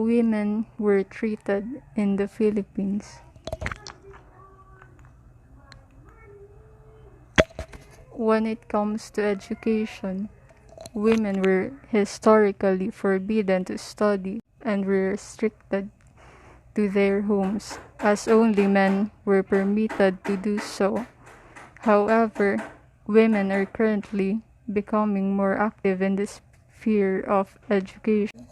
women were treated in the Philippines. When it comes to education, women were historically forbidden to study and were restricted to their homes, as only men were permitted to do so. However, women are currently becoming more active in the sphere of education.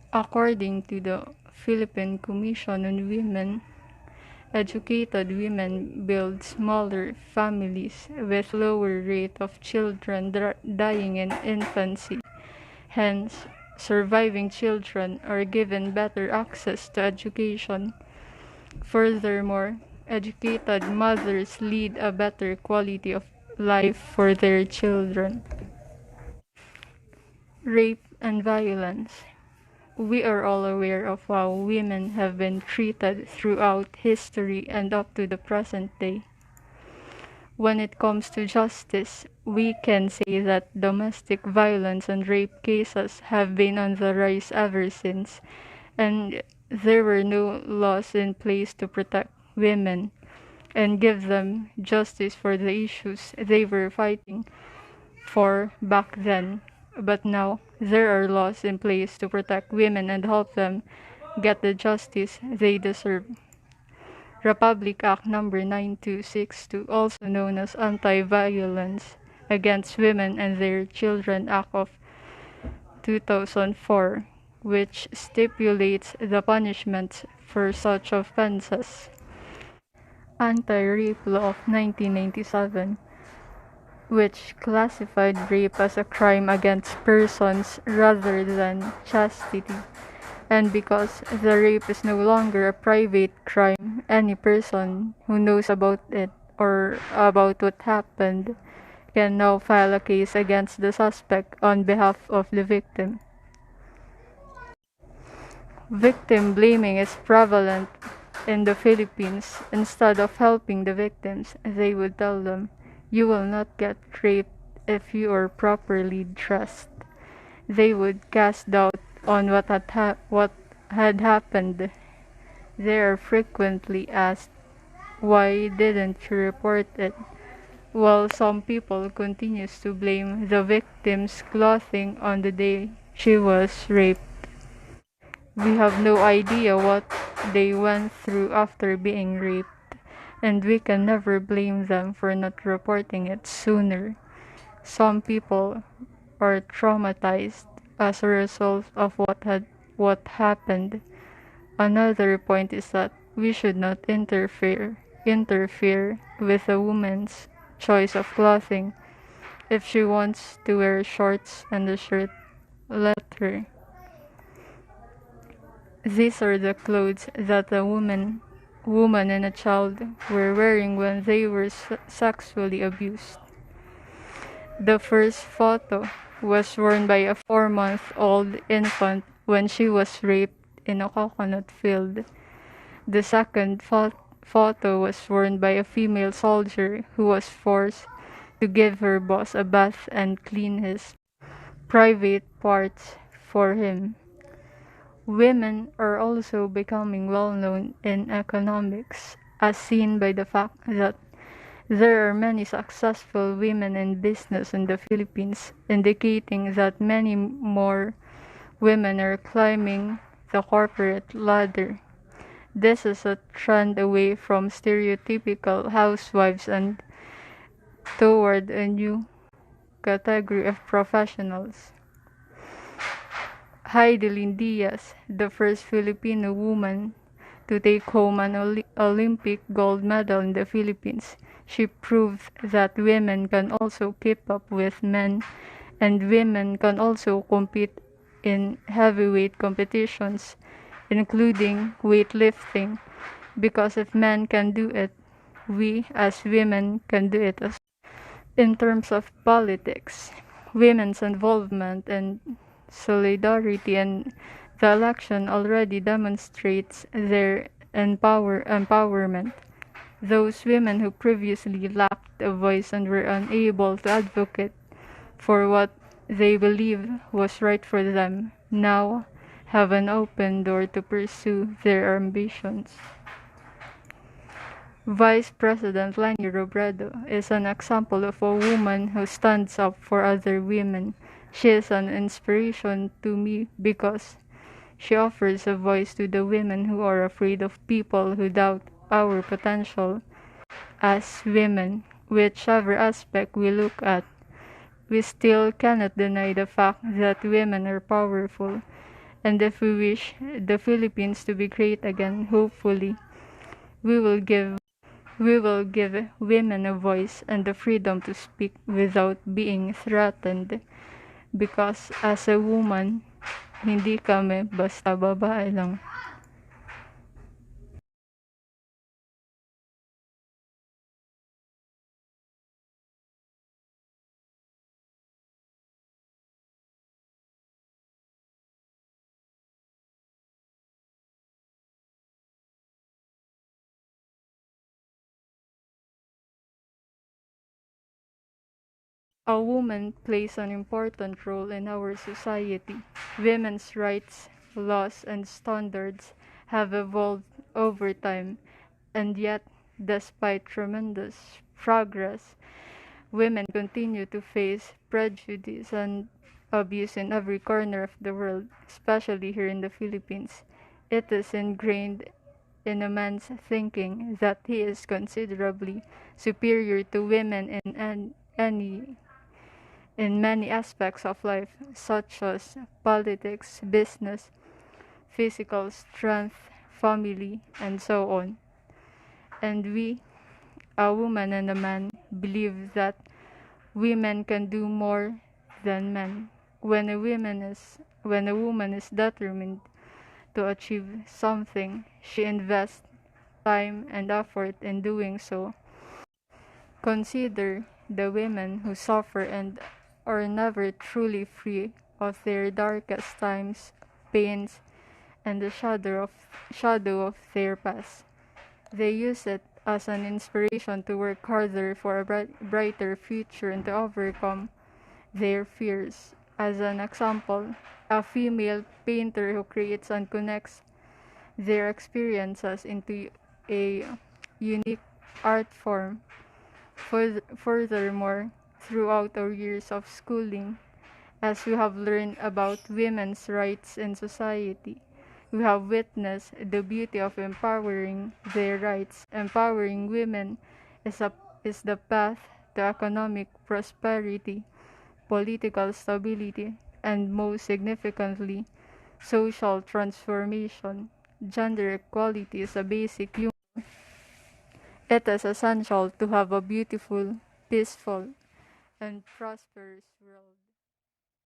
According to the Philippine Commission on Women, educated women build smaller families with lower rate of children dying in infancy. Hence, surviving children are given better access to education. Furthermore, educated mothers lead a better quality of life for their children. Rape and violence. We are all aware of how women have been treated throughout history and up to the present day. When it comes to justice, we can say that domestic violence and rape cases have been on the rise ever since, and there were no laws in place to protect women and give them justice for the issues they were fighting for back then. But now, there are laws in place to protect women and help them get the justice they deserve. Republic Act No. 9262, also known as Anti-Violence Against Women and Their Children Act of 2004, which stipulates the punishments for such offenses. Anti-Rape Law of 1997, which classified rape as a crime against persons rather than chastity. And because the rape is no longer a private crime, any person who knows about it or about what happened can now file a case against the suspect on behalf of the victim. Victim blaming is prevalent in the Philippines. Instead of helping the victims, they would tell them, "You will not get raped if you are properly dressed." They would cast doubt on what had happened. They are frequently asked, "Why didn't you report it?" While some people continues to blame the victim's clothing on the day she was raped. We have no idea what they went through after being raped, and we can never blame them for not reporting it sooner. Some people are traumatized as a result of what happened. Another point is that we should not interfere with a woman's choice of clothing. If she wants to wear shorts and a shirt, let her. These are the clothes that a woman and a child were wearing when they were sexually abused. The first photo was worn by a 4-month-old infant when she was raped in a coconut field. The second photo was worn by a female soldier who was forced to give her boss a bath and clean his private parts for him. Women are also becoming well known in economics, as seen by the fact that there are many successful women in business in the Philippines, indicating that many more women are climbing the corporate ladder. This is a trend away from stereotypical housewives and toward a new category of professionals. Heidelin Diaz, the first Filipino woman to take home an Olympic gold medal in the Philippines. She proved that women can also keep up with men, and women can also compete in heavyweight competitions, including weightlifting, because if men can do it, we as women can do it as well. In terms of politics, women's involvement and solidarity in the election already demonstrates their empowerment. Those women who previously lacked a voice and were unable to advocate for what they believe was right for them now have an open door to pursue their ambitions. Vice President Leni Robredo is an example of a woman who stands up for other women. She is an inspiration to me because she offers a voice to the women who are afraid of people who doubt our potential as women. Whichever aspect we look at, we still cannot deny the fact that women are powerful. And if we wish the Philippines to be great again, hopefully, we will give we will give women a voice and the freedom to speak without being threatened. Because as a woman, hindi kami basta babae lang. A woman plays an important role in our society. Women's rights, laws, and standards have evolved over time, and yet, despite tremendous progress, women continue to face prejudice and abuse in every corner of the world, especially here in the Philippines. It is ingrained in a man's thinking that he is considerably superior to women in many aspects of life, such as politics, business, physical strength, family, and so on. And we, a woman and a man, believe that women can do more than men. When a woman is determined to achieve something, she invests time and effort in doing so. Consider the women who suffer and are never truly free of their darkest times, pains, and the shadow of their past. They use it as an inspiration to work harder for a brighter future and to overcome their fears. As an example, a female painter who creates and connects their experiences into a unique art form. Furthermore, throughout our years of schooling, as we have learned about women's rights in society, we have witnessed the beauty of empowering their rights. Empowering women is the path to economic prosperity, political stability, and most significantly, social transformation. Gender equality is a basic human. It is essential to have a beautiful, peaceful, and prosperous world.